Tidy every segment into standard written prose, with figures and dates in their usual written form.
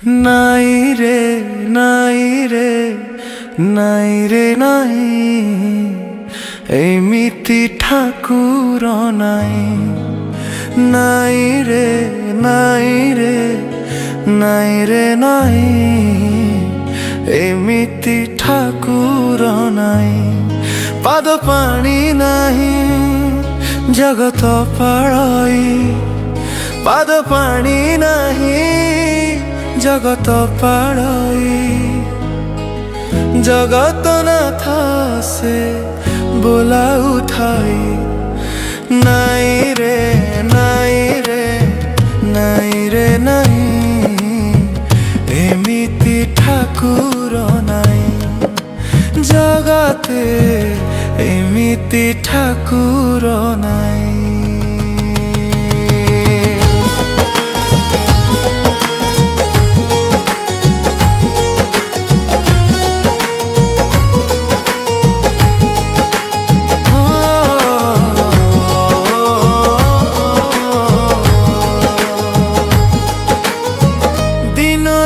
নাই রে নাই রে নাই রে নাই, এমিতি ঠাকুর নাই। নাই রে নাই রে নাই রে নাই, এমিতি ঠাকুর নাই। পাদ পাଣି ନାହିଁ জগତ ପାଳଇ, ପାଦ ପାଣି ନାହିଁ জগত পাଳଇ। জগত নাথ সে बोला उठाई। নাই রে নাই রে নাই রে নাই, এমিতি ঠাকুর নাই জগতে, এমিতি ঠাকুর নাই।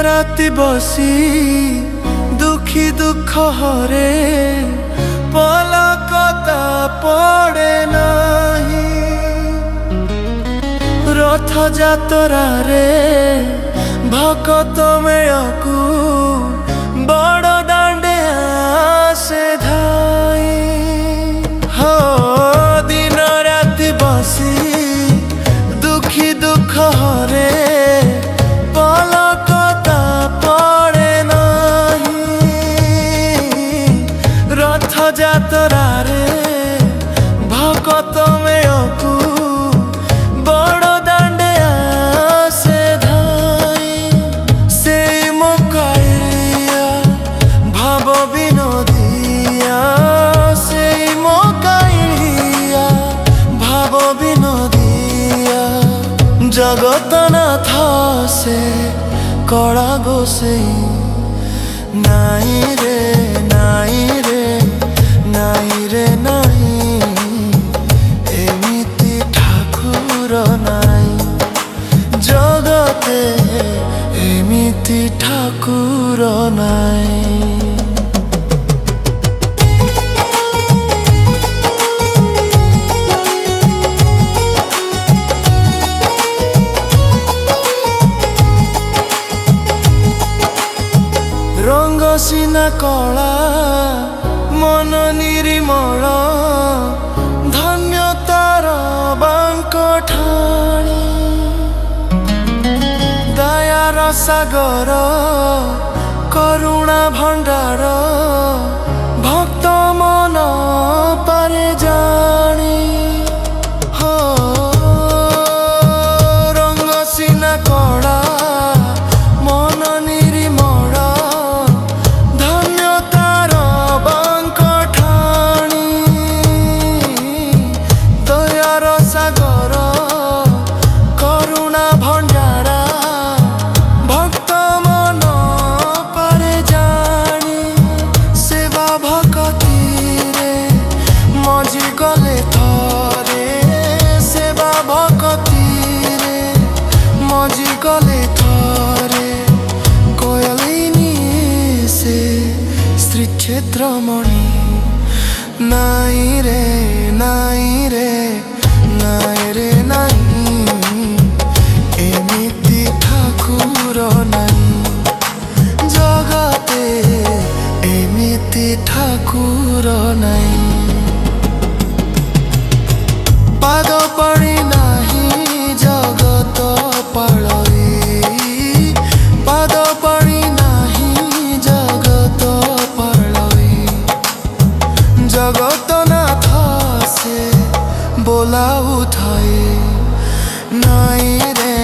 রাতি বসি দুঃখী দুঃখ হরে, পলকতা পড়ে নাহি। রথ যাত্রারে ভকত মেয়কু বড় দাণ্ডে আসে ধাই। হো দিন রাতি বসি দুঃখী দুঃখ হরে, যাত্রারে ভকত মেয়কু বড় দাণ্ডে আসে ধাই। সেই মোকাইয়া ভাব বিনোদিয়া, সেই মোকাইয়া ভাব বিনোদিয়া। জগতনাথ সে কড়া গোসেই। নাই রে নাই রে নাই রে নাই, এমিতি ঠাকুর নাই জগতে, এমিতি ঠাকুর নাই। রঙ্গ সিনা কলা মন নিরিমଳ, ধন্য তার বাଙ୍କ ଠାଣି। ଦୟାର ସାଗର କରୁଣା ଭଣ୍ଡାର, ଭକ୍ତ ମନ ପାରେ ଜାଣି। ହୋ ରଙ୍ଗ ସିନା କଳା ମନ ନିରିମଳ, সাগর করুণা ভণ্ডারা, ভক্ত মন পারে জানি। সেবা ভকতিরে মজি গলে থরে, সেবা ভকতিরে মজি গলে থরে। কোয়লিনী সে শ্রীক্ষেত্রমণি। নাই রে নাই রে নাই রে নাই, এমিতি ঠাকুর নাই জগতে, এমিতি ঠাকুর নাই। পাদ পাଣି ନାହିଁ জগত পাଳଇ, পাদ ପାଣି ନାହିଁ জগত পাଳଇ। জগতনাথ সে बोला उठाए। নাই রে